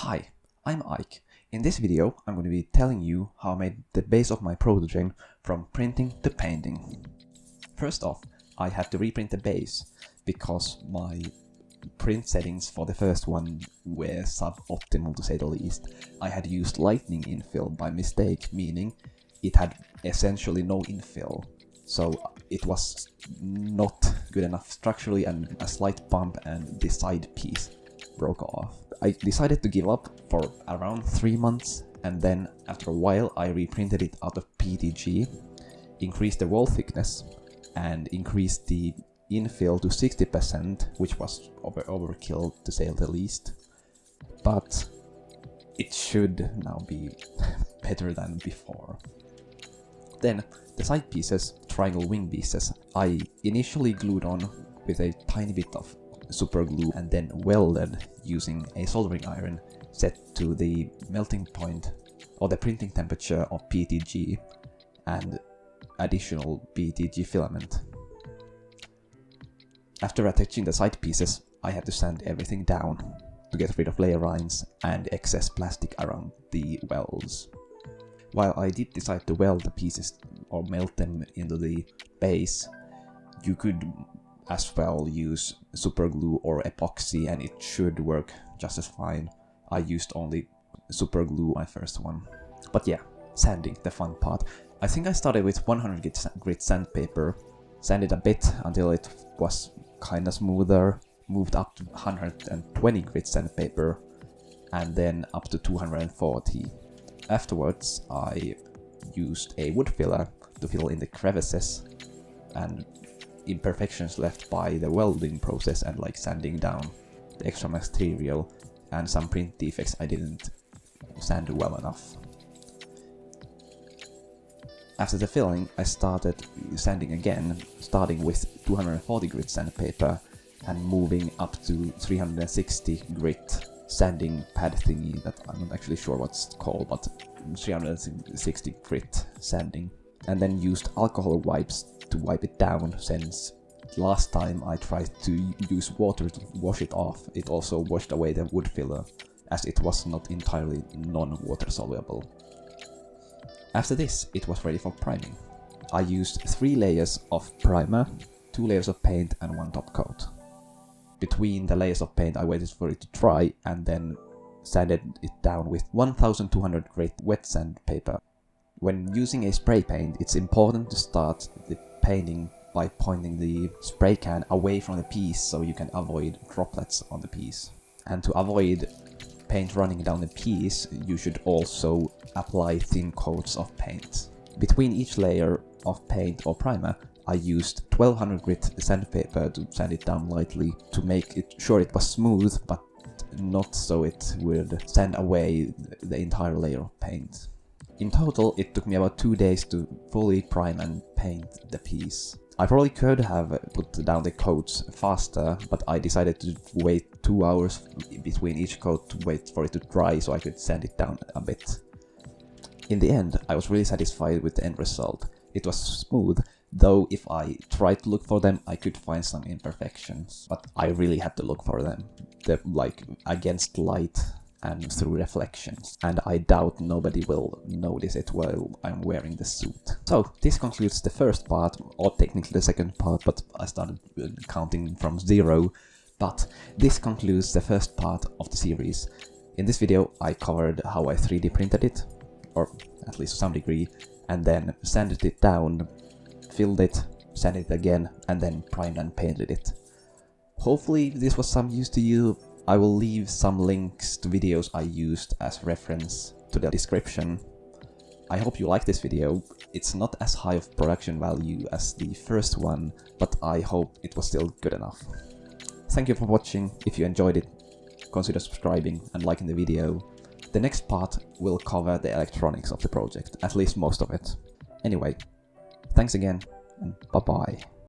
Hi, I'm Ike. In this video, I'm going to be telling you how I made the base of my Protogen from printing to painting. First off, I had to reprint the base because my print settings for the first one were suboptimal to say the least. I had used lightning infill by mistake, meaning it had essentially no infill. So it was not good enough structurally, and a slight bump and the side piece broke off. I decided to give up for around 3 months, and then after a while I reprinted it out of PTG, increased the wall thickness and increased the infill to 60%, which was overkill to say the least. But it should now be better than before. Then the side pieces, triangle wing pieces, I initially glued on with a tiny bit of super glue and then welded using a soldering iron set to the melting point or the printing temperature of PTG and additional PTG filament. After attaching the side pieces, I had to sand everything down to get rid of layer lines and excess plastic around the welds. While I did decide to weld the pieces or melt them into the base, you could as well use super glue or epoxy and it should work just as fine. I used only super glue my first one. But yeah, sanding, the fun part. I think I started with 100 grit sandpaper, sanded a bit until it was kinda smoother, moved up to 120 grit sandpaper, and then up to 240. Afterwards, I used a wood filler to fill in the crevices and imperfections left by the welding process and like sanding down the extra material and some print defects I didn't sand well enough. After the filling, I started sanding again, starting with 240 grit sandpaper and moving up to 360 grit sanding pad thingy that I'm not actually sure what's called, but 360 grit sanding. And then used alcohol wipes to wipe it down, since last time I tried to use water to wash it off, it also washed away the wood filler, as it was not entirely non-water soluble. After this, it was ready for priming. I used 3 layers of primer, 2 layers of paint and 1 top coat. Between the layers of paint I waited for it to dry and then sanded it down with 1200 grit wet sandpaper. When using a spray paint, it's important to start the painting by pointing the spray can away from the piece so you can avoid droplets on the piece. And to avoid paint running down the piece, you should also apply thin coats of paint. Between each layer of paint or primer, I used 1200 grit sandpaper to sand it down lightly to make it sure it was smooth, but not so it would sand away the entire layer of paint. In total, it took me about 2 days to fully prime and paint the piece. I probably could have put down the coats faster, but I decided to wait 2 hours between each coat to wait for it to dry so I could sand it down a bit. In the end, I was really satisfied with the end result. It was smooth, though if I tried to look for them, I could find some imperfections. But I really had to look for them. They're like against light and through reflections, and I doubt nobody will notice it while I'm wearing the suit. So this concludes the first part, or technically the second part, but I started counting from 0. But this concludes the first part of the series. In this video I covered how I 3D printed it, or at least to some degree, and then sanded it down, filled it, sanded it again, and then primed and painted it. Hopefully this was some use to you. I will leave some links to videos I used as reference to the description. I hope you like this video. It's not as high of production value as the first one, but I hope it was still good enough. Thank you for watching. If you enjoyed it, consider subscribing and liking the video. The next part will cover the electronics of the project, at least most of it. Anyway, thanks again, and bye bye.